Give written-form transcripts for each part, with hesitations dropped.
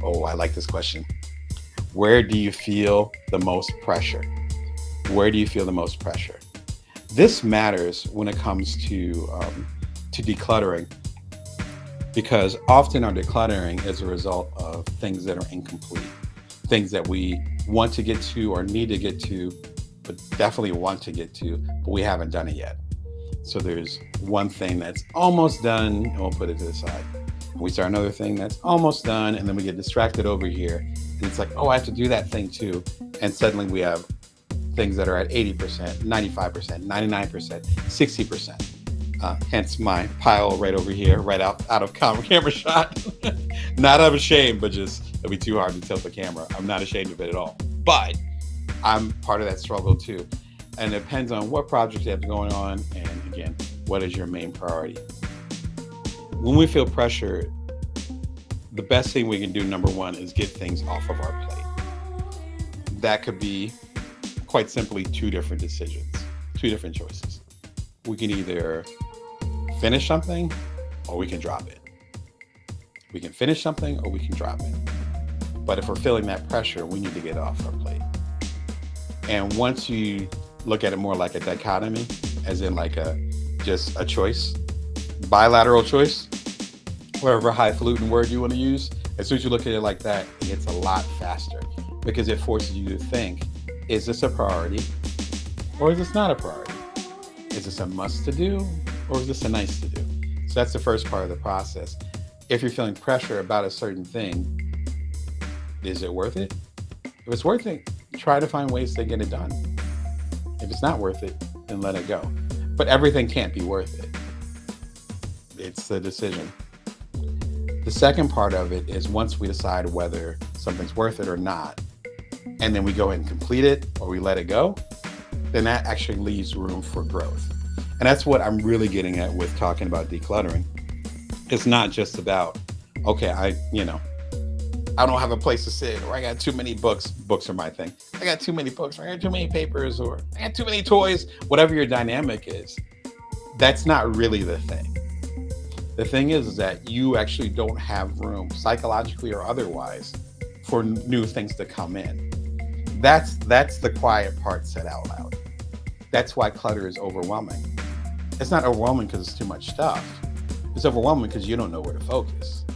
Oh, I like this question. Where do you feel the most pressure? Where do you feel the most pressure? This matters when it comes to decluttering, because often our decluttering is a result of things that are incomplete, things that we want to get to or need to get to, but definitely want to get to, but we haven't done it yet. So there's one thing that's almost done, and we'll put it to the side. And we start another thing that's almost done, and then we get distracted over here. And it's like, oh, I have to do that thing too. And suddenly we have things that are at 80%, 95%, 99%, 60%. Hence my pile right over here, right out of camera shot. Not out of shame, but just it'll be too hard to tilt the camera. I'm not ashamed of it at all. But I'm part of that struggle too. And it depends on what projects you have going on, and again, what is your main priority. When we feel pressure, the best thing we can do, number one, is get things off of our plate. That could be quite simply two different decisions, two different choices. We can either finish something or we can drop it. We can finish something or we can drop it. But if we're feeling that pressure, we need to get it off our plate. And once you look at it more like a dichotomy, as in like just a choice, bilateral choice, whatever highfalutin word you want to use, as soon as you look at it like that, it gets a lot faster because it forces you to think, is this a priority or is this not a priority? Is this a must to do or is this a nice to do? So that's the first part of the process. If you're feeling pressure about a certain thing, is it worth it? If it's worth it, try to find ways to get it done. If it's not worth it, then let it go. But everything can't be worth it. It's the decision. The second part of it is once we decide whether something's worth it or not, and then we go ahead and complete it or we let it go, then that actually leaves room for growth. And that's what I'm really getting at with talking about decluttering. It's not just about, okay, I don't have a place to sit, or I got too many books. Books are my thing. I got too many books, or I got too many papers, or I got too many toys, whatever your dynamic is. That's not really the thing. The thing is that you actually don't have room, psychologically or otherwise, for new things to come in. That's the quiet part said out loud. That's why clutter is overwhelming. It's not overwhelming because it's too much stuff. It's overwhelming because you don't know where to focus.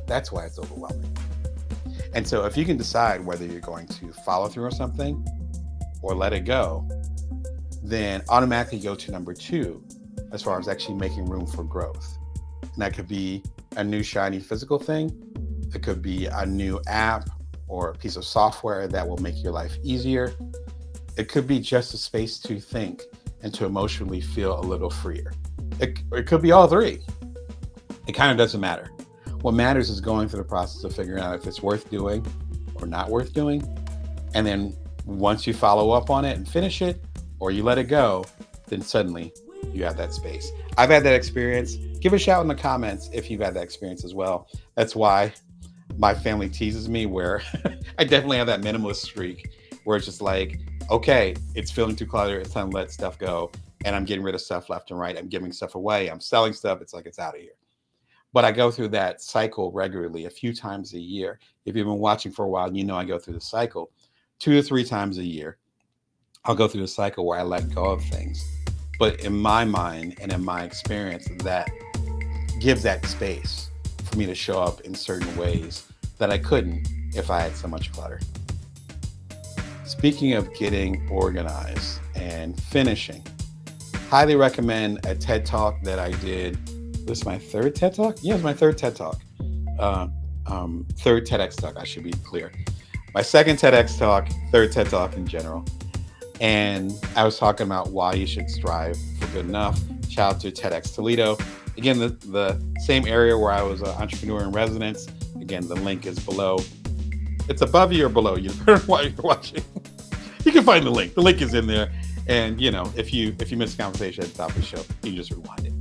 That's why it's overwhelming. And so if you can decide whether you're going to follow through on something or let it go, then automatically go to number two, as far as actually making room for growth. And that could be a new shiny physical thing. It could be a new app or a piece of software that will make your life easier. It could be just a space to think and to emotionally feel a little freer. It could be all three. It kind of doesn't matter. What matters is going through the process of figuring out if it's worth doing or not worth doing. And then once you follow up on it and finish it, or you let it go, then suddenly you have that space. I've had that experience. Give a shout in the comments if you've had that experience as well. That's why my family teases me, where I definitely have that minimalist streak where it's just like, okay, it's feeling too cluttered. It's time to let stuff go. And I'm getting rid of stuff left and right. I'm giving stuff away. I'm selling stuff. It's like, it's out of here. But I go through that cycle regularly, a few times a year. If you've been watching for a while, you know I go through the cycle 2 to 3 times a year. I'll go through the cycle where I let go of things. But in my mind and in my experience, that gives that space for me to show up in certain ways that I couldn't if I had so much clutter. Speaking of getting organized and finishing, highly recommend a TED Talk that I did. This is my third TED Talk? Yeah, it's my third TED Talk. Third TEDx Talk, I should be clear. My second TEDx Talk, third TED Talk in general. And I was talking about why you should strive for good enough. Shout out to TEDx Toledo. Again, the same area where I was an entrepreneur in residence. Again, the link is below. It's above you or below you, while you're watching. You can find the link. The link is in there. And if you missed the conversation at the top of the show, you can just rewind it.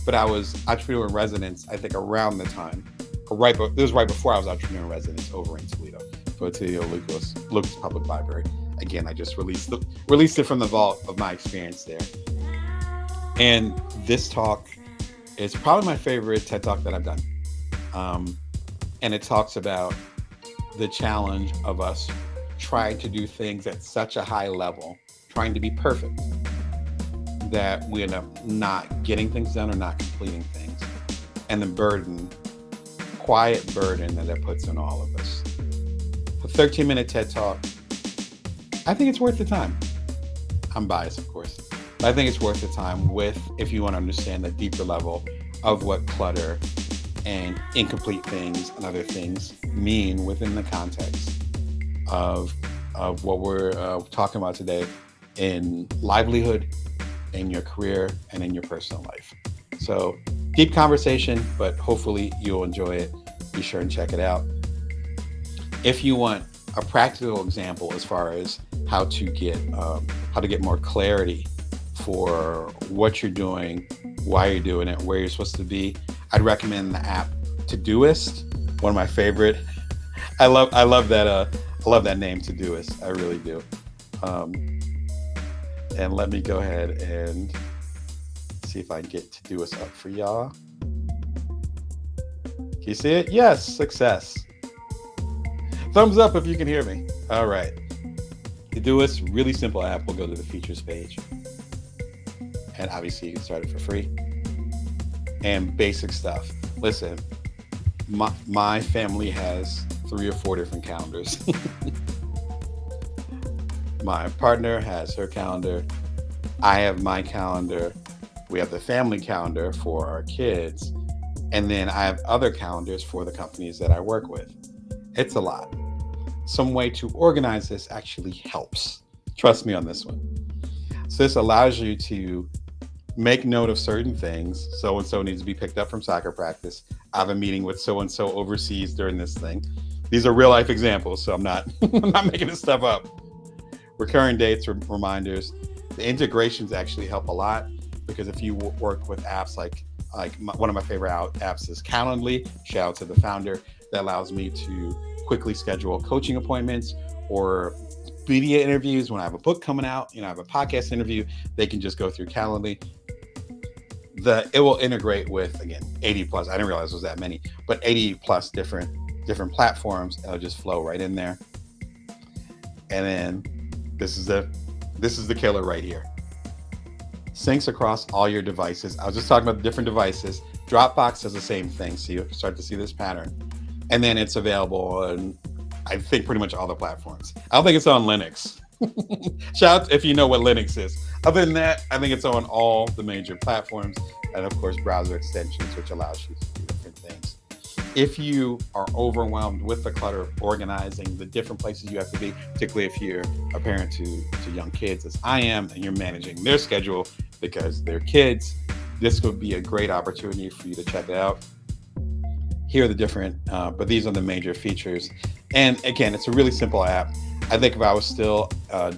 But I was entrepreneur in residence, I think around the time, this was right before I was entrepreneur in residence over in Toledo for Toledo Lucas Public Library. Again, I just released it from the vault of my experience there. And this talk is probably my favorite TED Talk that I've done. And it talks about the challenge of us trying to do things at such a high level, trying to be perfect, that we end up not getting things done or not completing things. And the burden, quiet burden that puts on all of us. A 13-minute TED Talk, I think it's worth the time. I'm biased, of course, but I think it's worth the time if you want to understand the deeper level of what clutter and incomplete things and other things mean within the context of what we're talking about today in livelihood, in your career, and in your personal life. So deep conversation, but hopefully you'll enjoy it. Be sure and check it out. If you want a practical example as far as how to get more clarity for what you're doing, why you're doing it, where you're supposed to be, I'd recommend the app Todoist. One of my favorite. I love that name, Todoist. I really do. And let me go ahead and see if I can get Todoist up for y'all. Can you see it? Yes, success. Thumbs up if you can hear me. All right. Todoist, really simple app. We'll go to the features page. And obviously you can start it for free. And basic stuff. Listen, my family has 3 or 4 different calendars. My partner has her calendar. I have my calendar. We have the family calendar for our kids. And then I have other calendars for the companies that I work with. It's a lot. Some way to organize this actually helps. Trust me on this one. So this allows you to make note of certain things. So-and-so needs to be picked up from soccer practice. I have a meeting with so-and-so overseas during this thing. These are real life examples, so I'm not making this stuff up. Recurring dates, reminders. The integrations actually help a lot, because if you work with apps like one of my favorite apps is Calendly. Shout out to the founder. That allows me to quickly schedule coaching appointments or media interviews. When I have a book coming out, I have a podcast interview, they can just go through Calendly. It will integrate with, again, 80 plus. I didn't realize it was that many, but 80 plus different platforms. It'll just flow right in there. And then this is the killer right here. Syncs across all your devices. I was just talking about the different devices. Dropbox does the same thing, so you start to see this pattern. And then it's available on, I think, pretty much all the platforms. I don't think it's on Linux. Shout out if you know what Linux is. Other than that, I think it's on all the major platforms, and of course browser extensions, which allows you to do different things. If you are overwhelmed with the clutter of organizing the different places you have to be, particularly if you're a parent to young kids as I am, and you're managing their schedule because they're kids, this would be a great opportunity for you to check it out. Here are the different, but these are the major features. And again, it's a really simple app. I think if I was still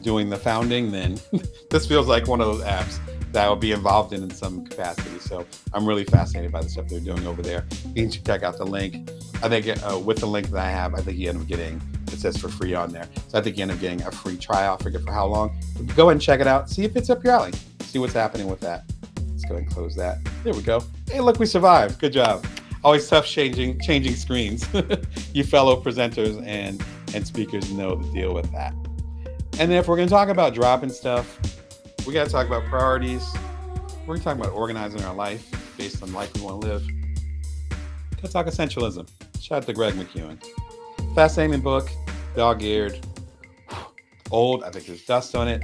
doing the founding, then this feels like one of those apps that I'll be involved in some capacity. So I'm really fascinated by the stuff they're doing over there. You can check out the link. I think with the link that I have, I think you end up getting, it says for free on there. So I think you end up getting a free trial. I forget for how long. But go ahead and check it out. See if it's up your alley. See what's happening with that. Let's go ahead and close that. There we go. Hey, look, we survived. Good job. Always tough changing screens. You fellow presenters and speakers know the deal with that. And then if we're going to talk about dropping stuff, we got to talk about priorities. We're going to talk about organizing our life based on the life we want to live. Got to talk essentialism. Shout out to Greg McEwen. Fascinating book, dog-eared, old. I think there's dust on it.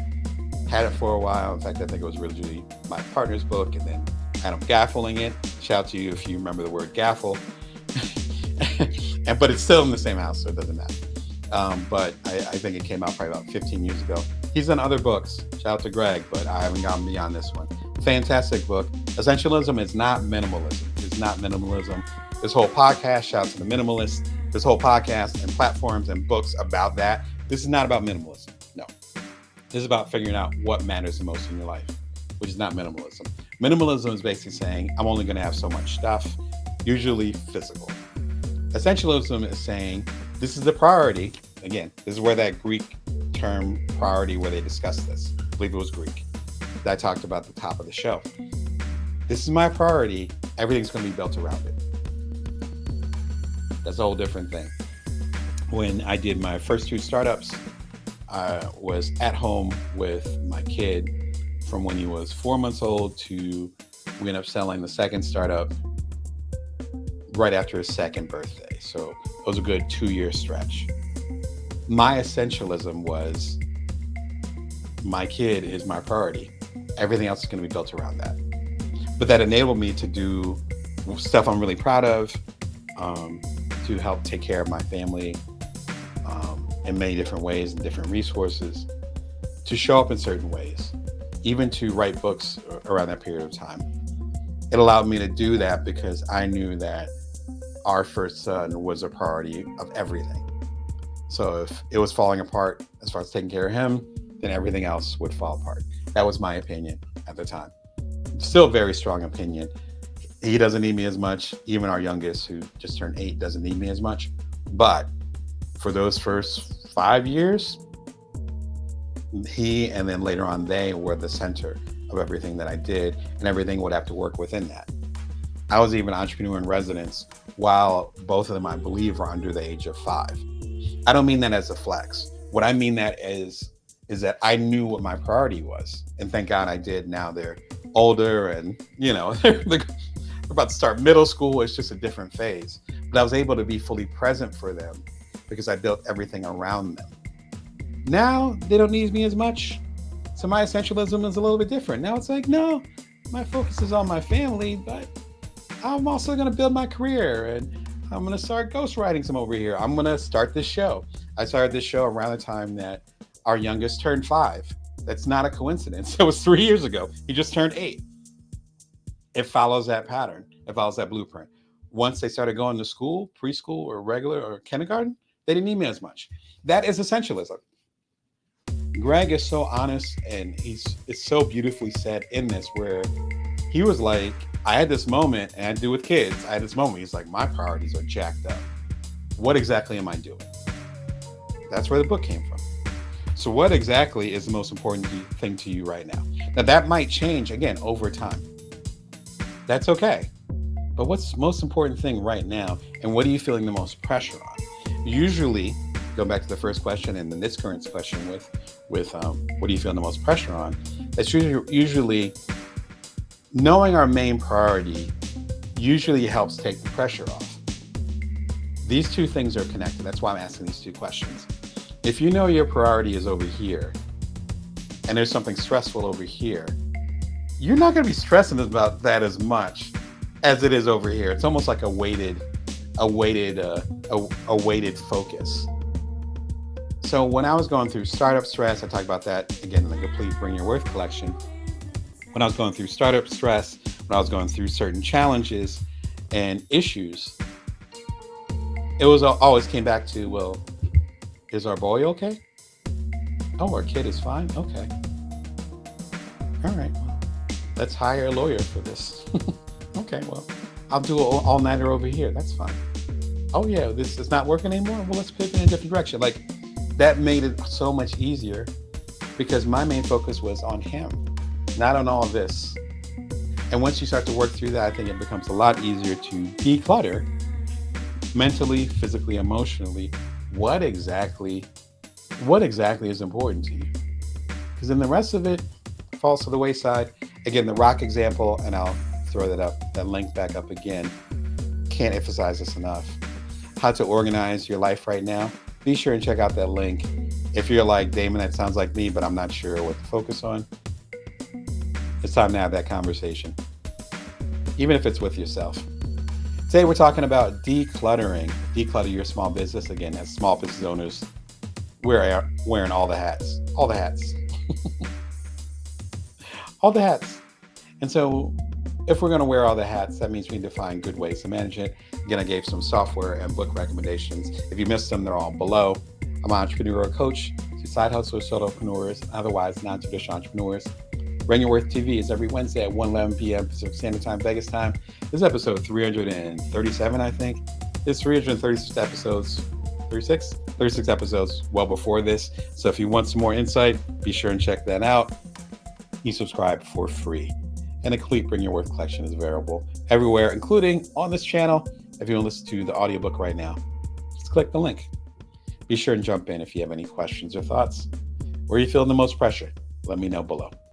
Had it for a while. In fact, I think it was originally my partner's book, and then I'm gaffling it. Shout out to you if you remember the word gaffle. But it's still in the same house, so it doesn't matter. But I think it came out probably about 15 years ago. He's done other books. Shout out to Greg, but I haven't gone beyond this one. Fantastic book. Essentialism is not minimalism. It's not minimalism. This whole podcast, shout out to the minimalists. This whole podcast and platforms and books about that. This is not about minimalism. No. This is about figuring out what matters the most in your life, which is not minimalism. Minimalism is basically saying, I'm only going to have so much stuff, usually physical. Essentialism is saying, this is the priority. Again, this is where that Greek term priority, where they discussed this. I believe it was Greek. That I talked about at the top of the show. This is my priority. Everything's going to be built around it. That's a whole different thing. When I did my first 2 startups, I was at home with my kid from when he was 4 months old to we ended up selling the second startup right after his second birthday. So it was a good 2 year stretch. My essentialism was my kid is my priority. Everything else is going to be built around that. But that enabled me to do stuff I'm really proud of, to help take care of my family in many different ways and different resources, to show up in certain ways, even to write books around that period of time. It allowed me to do that because I knew that our first son was a priority of everything. So if it was falling apart as far as taking care of him, then everything else would fall apart. That was my opinion at the time. Still a very strong opinion. He doesn't need me as much. Even our youngest, who just turned 8, doesn't need me as much. But for those first 5 years, he and then later on they were the center of everything that I did, and everything would have to work within that. I was even entrepreneur in residence while both of them, I believe, are under the age of 5. I don't mean that as a flex. What I mean that is that I knew what my priority was. And thank God I did. Now they're older and, they're about to start middle school. It's just a different phase. But I was able to be fully present for them because I built everything around them. Now they don't need me as much. So my essentialism is a little bit different. Now it's like, no, my focus is on my family, but I'm also going to build my career, and I'm going to start ghostwriting some over here. I'm going to start this show. I started this show around the time that our youngest turned 5. That's not a coincidence. It was 3 years ago. He just turned 8. It follows that pattern. It follows that blueprint. Once they started going to school, preschool or regular or kindergarten, they didn't need me as much. That is essentialism. Greg is so honest, and it's so beautifully said in this, where he was like, I had this moment, and I do with kids. I had this moment. He's like, my priorities are jacked up. What exactly am I doing? That's where the book came from. So what exactly is the most important thing to you right now? Now that might change again over time. That's okay. But what's the most important thing right now? And what are you feeling the most pressure on? Usually, going back to the first question and then this current question with what do you feel the most pressure on? That's usually knowing our main priority usually helps take the pressure off. These two things are connected. That's why I'm asking these two questions. If you know your priority is over here and there's something stressful over here, you're not going to be stressing about that as much as it is over here. It's almost like a weighted focus. So when I was going through startup stress, I talked about that again in the complete Bring Your Worth collection. When I was going through startup stress, when I was going through certain challenges and issues, it was always came back to, well, is our boy okay? Oh, our kid is fine? Okay. All right, well, let's hire a lawyer for this. Okay, well, I'll do an all-nighter over here. That's fine. Oh yeah, this is not working anymore? Well, let's pivot in a different direction. Like, that made it so much easier because my main focus was on him, not on all of this. And once you start to work through that, I think it becomes a lot easier to declutter mentally, physically, emotionally. What exactly is important to you? Because then the rest of it falls to the wayside. Again, the rock example, and I'll throw that link back up again. Can't emphasize this enough. How to organize your life right now. Be sure and check out that link. If you're like, Damon, that sounds like me, but I'm not sure what to focus on, it's time to have that conversation, even if it's with yourself. Today, we're talking about decluttering. Declutter your small business. Again, as small business owners, we're wearing all the hats. All the hats. All the hats. And so if we're going to wear all the hats, that means we need to find good ways to manage it. Again, I gave some software and book recommendations. If you missed them, they're all below. I'm an entrepreneurial coach to side hustlers, solopreneurs, otherwise non-traditional entrepreneurs. Bring Your Worth TV is every Wednesday at 1:11 p.m. Pacific Standard Time, Vegas time. This is episode 337, I think. There's 336 episodes, 36 episodes well before this. So if you want some more insight, be sure and check that out. You subscribe for free. And a complete Bring Your Worth collection is available everywhere, including on this channel. If you want to listen to the audiobook right now, just click the link. Be sure and jump in if you have any questions or thoughts. Where are you feeling the most pressure? Let me know below.